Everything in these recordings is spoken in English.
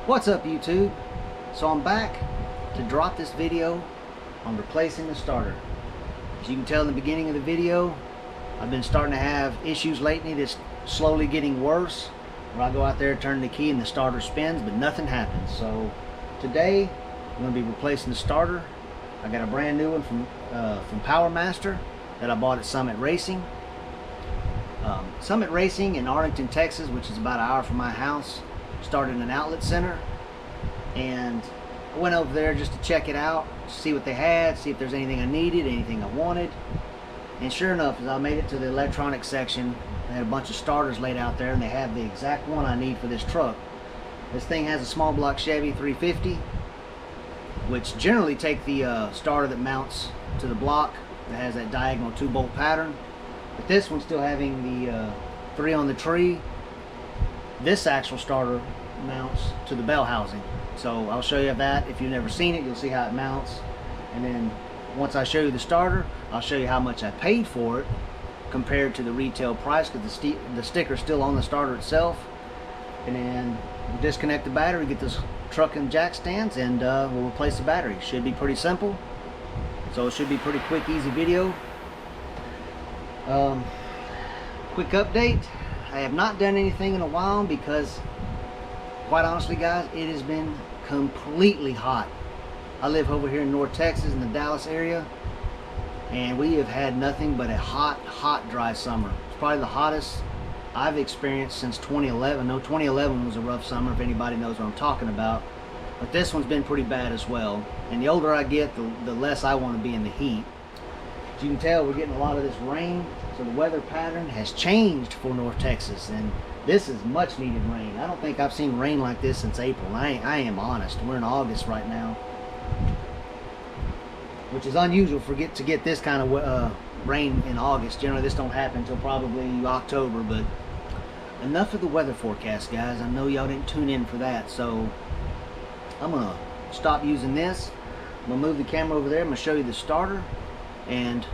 What's up, YouTube? So I'm back to drop this video on replacing the starter. As you can tell in the beginning of the video, I've been starting to have issues lately that's slowly getting worse, where I go out there, turn the key, and the starter spins, but nothing happens. So today I'm going to be replacing the starter. I got a brand new one from Power Master that I bought at Summit Racing. Summit Racing in Arlington, Texas, which is about an hour from my house, started an outlet center, and I went over there just to check it out, see what they had, see if there's anything I needed, anything I wanted. And sure enough, as I made it to the electronics section, they had a bunch of starters laid out there, and they have the exact one I need for this truck. This thing has a small block Chevy 350, which generally take the starter that mounts to the block that has that diagonal 2-bolt pattern. But this one's still having the 3 on the tree. This actual starter mounts to the bell housing. So I'll show you that. If you've never seen it, you'll see how it mounts. And then once I show you the starter, I'll show you how much I paid for it compared to the retail price, because the sticker's still on the starter itself. And then we'll disconnect the battery, get this truck in jack stands, and we'll replace the battery. Should be pretty simple. So it should be pretty quick, easy video. Quick update. I have not done anything in a while because, quite honestly guys, it has been completely hot. I live over here in North Texas in the Dallas area, and we have had nothing but a hot dry summer. It's probably the hottest I've experienced since 2011. No, 2011 was a rough summer, if anybody knows what I'm talking about. But this one's been pretty bad as well. And the older I get, the less I want to be in the heat. As you can tell, we're getting a lot of this rain, so the weather pattern has changed for North Texas, and this is much needed rain. I don't think I've seen rain like this since April. I am honest. We're in August right now, which is unusual to get this kind of rain in August. Generally this don't happen until probably October. But enough of the weather forecast, guys. I know y'all didn't tune in for that, so I'm gonna stop using this. I'm gonna move the camera over there. I'm gonna show you the starter, and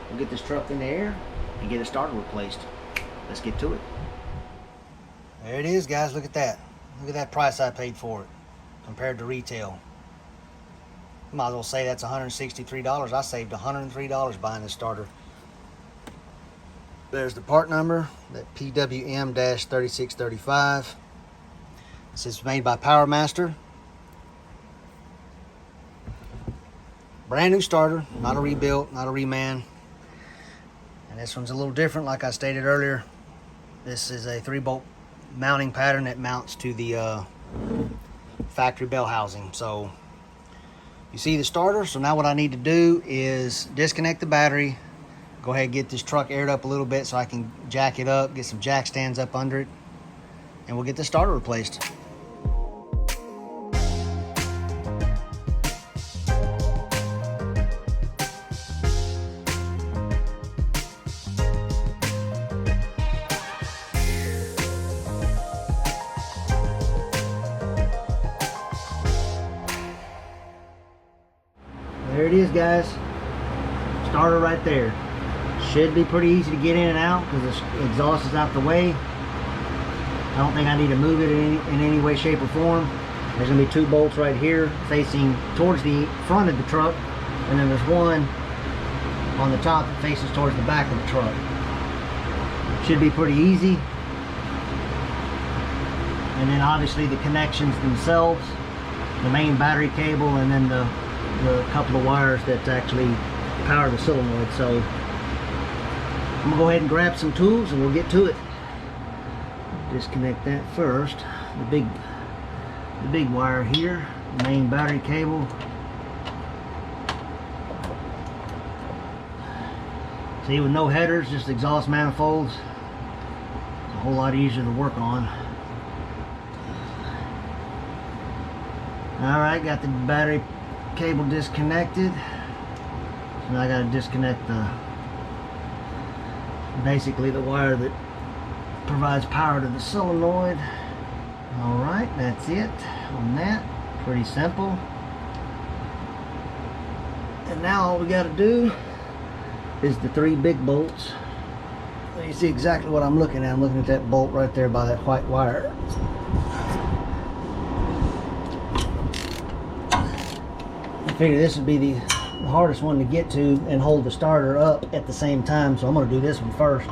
we'll get this truck in the air and get a starter replaced. Let's get to it. There it is, guys. Look at that. Look at that price I paid for it compared to retail. Might as well say that's $163. I saved $103 buying this starter. There's the part number, that PWM-3635. This is made by Power Master. Brand new starter, not a rebuilt, not a reman. And this one's a little different, like I stated earlier. This is a 3-bolt mounting pattern that mounts to the factory bell housing. So you see the starter. So now what I need to do is disconnect the battery, go ahead and get this truck aired up a little bit so I can jack it up, get some jack stands up under it, and we'll get the starter replaced. There it is, guys. Starter right there. Should be pretty easy to get in and out because the exhaust is out the way. I don't think I need to move it in any way, shape, or form. There's going to be 2 bolts right here facing towards the front of the truck, and then there's one on the top that faces towards the back of the truck. Should be pretty easy. And then obviously the connections themselves, the main battery cable, and then the couple of wires that actually power the solenoid. So I'm gonna go ahead and grab some tools and we'll get to it. Disconnect that first. The big wire here, the main battery cable. See, with no headers, just exhaust manifolds, it's a whole lot easier to work on. Alright, got the battery cable disconnected. So now I got to disconnect basically the wire that provides power to the solenoid. Alright, that's it on that. Pretty simple. And now all we got to do is the 3 big bolts. You see exactly what I'm looking at. I'm looking at that bolt right there by that white wire. figure this would be the hardest one to get to and hold the starter up at the same time, so I'm going to do this one first.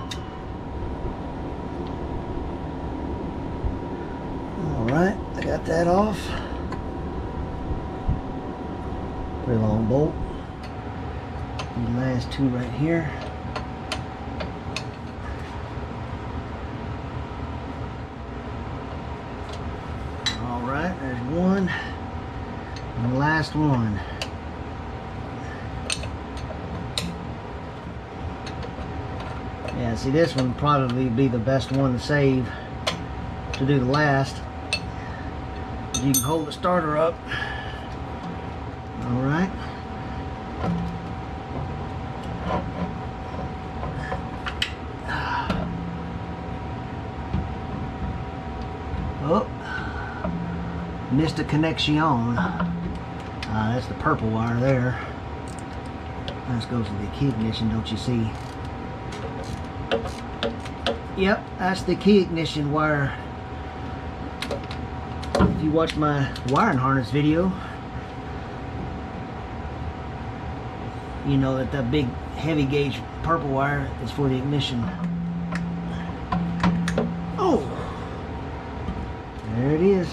Alright, I got that off. Pretty long bolt. The last two right here. Alright, there's one. And the last one. Yeah, see, this one would probably be the best one to save to do the last. You can hold the starter up. Alright. Oh, missed a connection. That's the purple wire there. This goes to the key ignition, don't you see? Yep, that's the key ignition wire. If you watch my wiring harness video, you know that that big heavy gauge purple wire is for the ignition. Oh, there it is.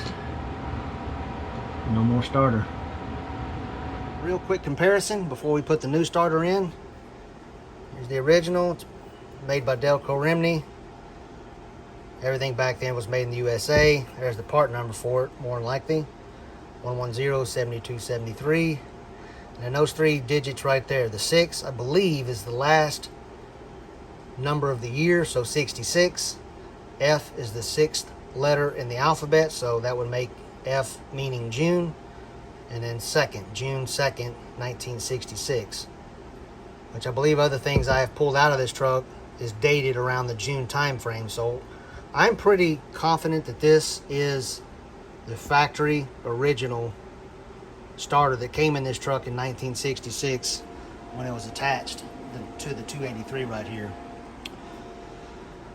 No more starter. Real quick comparison before we put the new starter in. Here's the original. It's made by Delco Remney. Everything back then was made in the USA. There's the part number for it, more than likely. 110-7273. And then those 3 digits right there. The 6, I believe, is the last number of the year, so 66. F is the 6th letter in the alphabet, so that would make F meaning June. And then June 2nd, 1966. Which I believe other things I have pulled out of this truck is dated around the June time frame. So I'm pretty confident that this is the factory original starter that came in this truck in 1966 when it was attached to the 283 right here.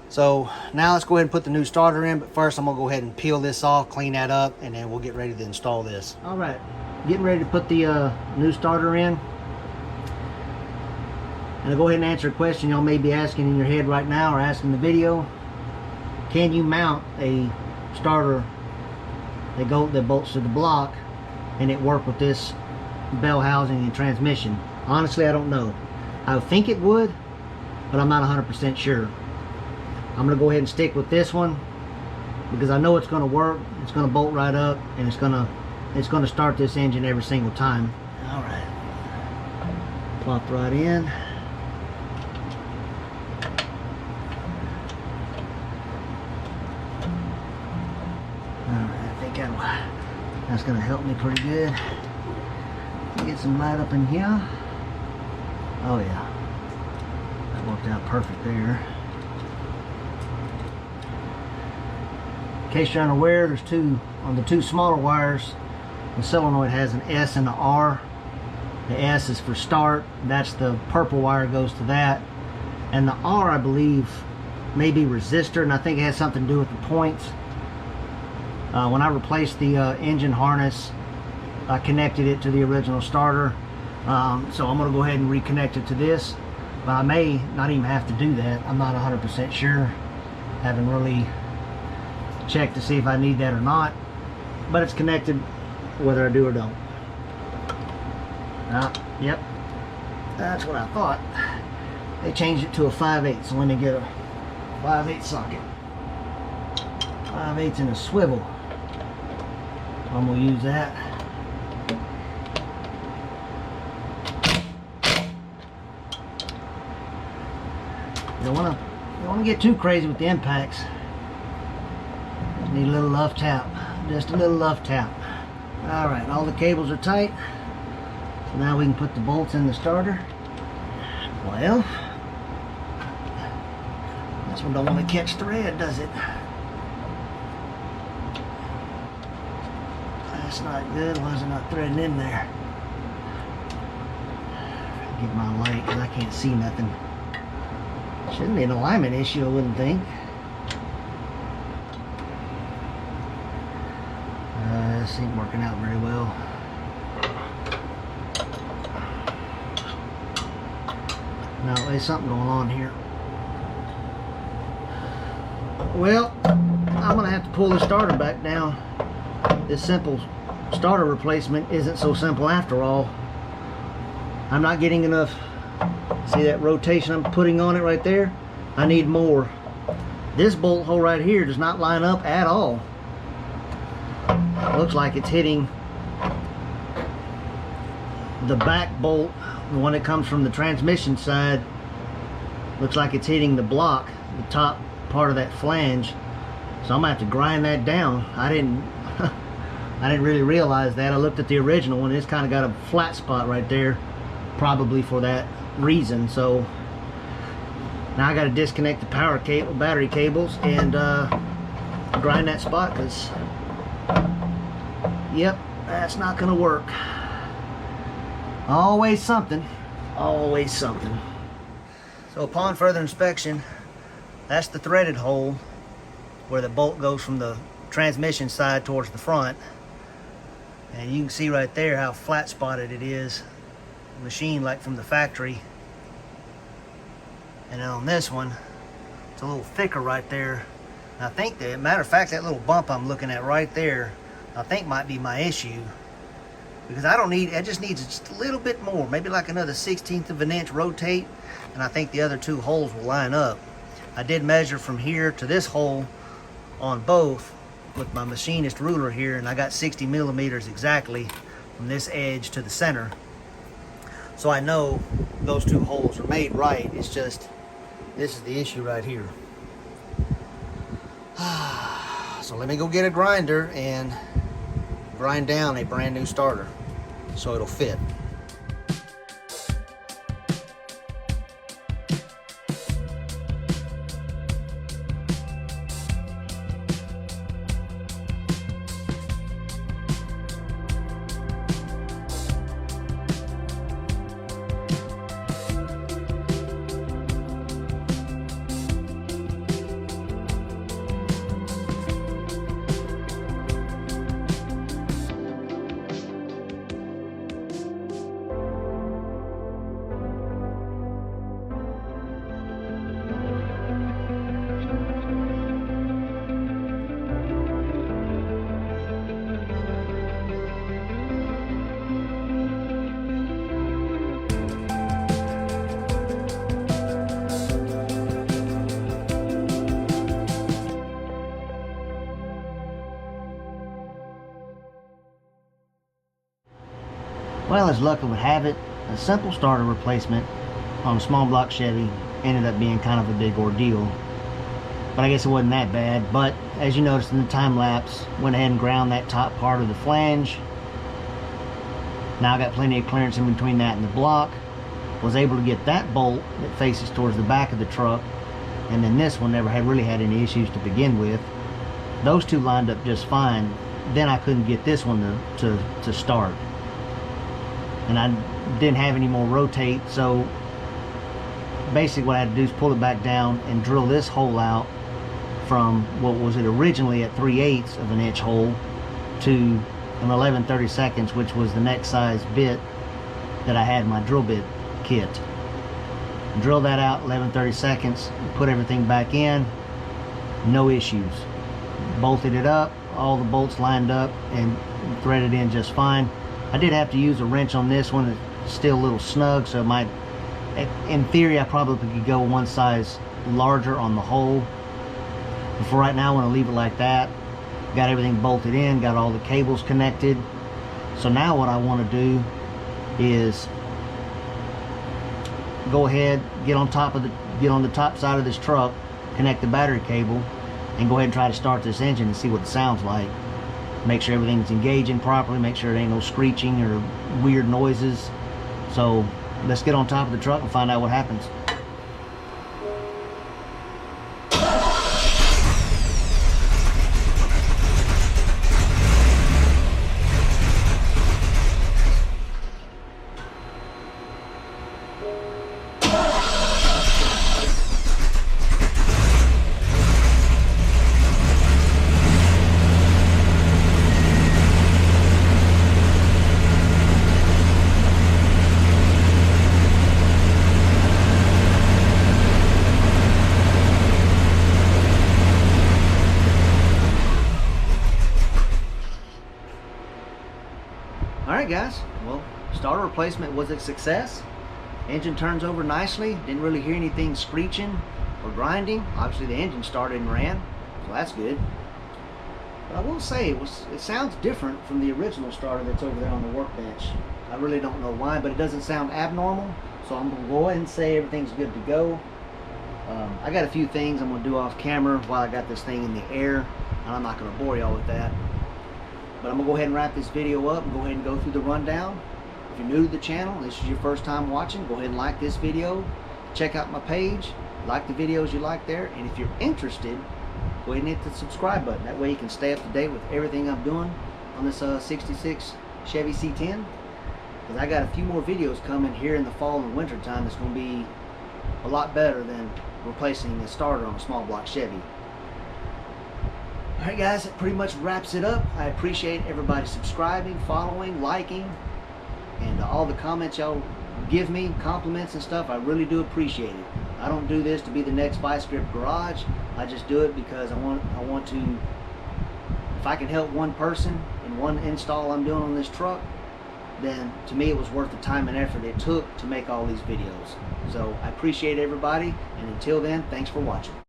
So now let's go ahead and put the new starter in, but first I'm gonna go ahead and peel this off, clean that up, and then we'll get ready to install this. All right, getting ready to put the new starter in. And I'll go ahead and answer a question y'all may be asking in your head right now or asking the video. Can you mount a starter that bolts to the block and it work with this bell housing and transmission? Honestly, I don't know. I think it would, but I'm not 100% sure. I'm gonna go ahead and stick with this one because I know it's gonna work. It's gonna bolt right up and it's gonna start this engine every single time. All right, plop right in. That's gonna help me pretty good. Get some light up in here. Oh yeah, that worked out perfect there. In case you're unaware, there's on the 2 smaller wires, the solenoid has an S and an R. The S is for start. That's the purple wire goes to that. And the R, I believe, may be resistor, and I think it has something to do with the points. When I replaced the engine harness, I connected it to the original starter. So I'm going to go ahead and reconnect it to this. But I may not even have to do that. I'm not 100% sure. Haven't really checked to see if I need that or not. But it's connected whether I do or don't. Yep. That's what I thought. They changed it to a 5/8, so let me get a 5/8 socket. 5/8 in a swivel. I'm gonna use that. You don't wanna get too crazy with the impacts. Just need a little luff tap. Just a little luff tap. All right, all the cables are tight. So now we can put the bolts in the starter. Well, this one don't want to catch thread, does it? That's not good. Why is it not threading in there? Get my light because I can't see nothing. Shouldn't be an alignment issue, I wouldn't think. This ain't working out very well. There's something going on here. Well, I'm gonna have to pull the starter back down. This simple starter replacement isn't so simple after all. I'm not getting enough. See that rotation I'm putting on it right there? I need more. This bolt hole right here does not line up at all. Looks like it's hitting the back bolt, the one that comes from the transmission side. Looks like it's hitting the block, the top part of that flange. So I'm gonna have to grind that down. I didn't really realize that. I looked at the original one. It's kind of got a flat spot right there, probably for that reason. So now I got to disconnect the power cable, battery cables, and grind that spot, because yep, that's not gonna work. Always something, always something. So upon further inspection, that's the threaded hole where the bolt goes from the transmission side towards the front. And you can see right there how flat spotted it is, machined like from the factory. And then on this one, it's a little thicker right there. And I think that, matter of fact, that little bump I'm looking at right there, I think might be my issue. Because I just need just a little bit more, maybe like another 1/16 of an inch rotate, and I think the other two holes will line up. I did measure from here to this hole on both with my machinist ruler here, and I got 60 millimeters exactly from this edge to the center. So I know those two holes are made right. It's just, this is the issue right here. So let me go get a grinder and grind down a brand new starter so it'll fit. Well, as luck would have it, a simple starter replacement on a small block Chevy ended up being kind of a big ordeal. But I guess it wasn't that bad. But as you noticed in the time lapse, went ahead and ground that top part of the flange. Now I got plenty of clearance in between that and the block. Was able to get that bolt that faces towards the back of the truck, and then this one never really had any issues to begin with. Those two lined up just fine. Then I couldn't get this one to start. And I didn't have any more rotate, so basically what I had to do is pull it back down and drill this hole out from what was it originally at 3/8 of an inch hole to an 11/32, which was the next size bit that I had in my drill bit kit. Drill that out 11/32, put everything back in, no issues. Bolted it up, all the bolts lined up and threaded in just fine. I did have to use a wrench on this one. It's still a little snug, so it might, in theory, I probably could go one size larger on the hole. But for right now, I want to leave it like that. Got everything bolted in, got all the cables connected. So now what I want to do is go ahead, get on the top side of this truck, connect the battery cable, and go ahead and try to start this engine and see what it sounds like. Make sure everything's engaging properly, make sure there ain't no screeching or weird noises. So let's get on top of the truck and find out what happens. Alright guys, well, starter replacement was a success. Engine turns over nicely. Didn't really hear anything screeching or grinding. Obviously the engine started and ran, so that's good. But I will say it sounds different from the original starter that's over there on the workbench. I really don't know why, but it doesn't sound abnormal. So I'm gonna go ahead and say everything's good to go. I got a few things I'm gonna do off camera while I got this thing in the air, and I'm not gonna bore y'all with that. But I'm gonna go ahead and wrap this video up and go ahead and go through the rundown. If you're new to the channel, this is your first time watching, go ahead and like this video. Check out my page, like the videos you like there, and if you're interested, go ahead and hit the subscribe button. That way you can stay up to date with everything I'm doing on this 66 Chevy C10. Because I got a few more videos coming here in the fall and winter time that's going to be a lot better than replacing a starter on a small block Chevy. Alright guys, that pretty much wraps it up. I appreciate everybody subscribing, following, liking, and all the comments y'all give me, compliments and stuff. I really do appreciate it. I don't do this to be the next Vice Grip Garage. I just do it because I want to, if I can help one person in one install I'm doing on this truck, then to me it was worth the time and effort it took to make all these videos. So I appreciate everybody, and until then, thanks for watching.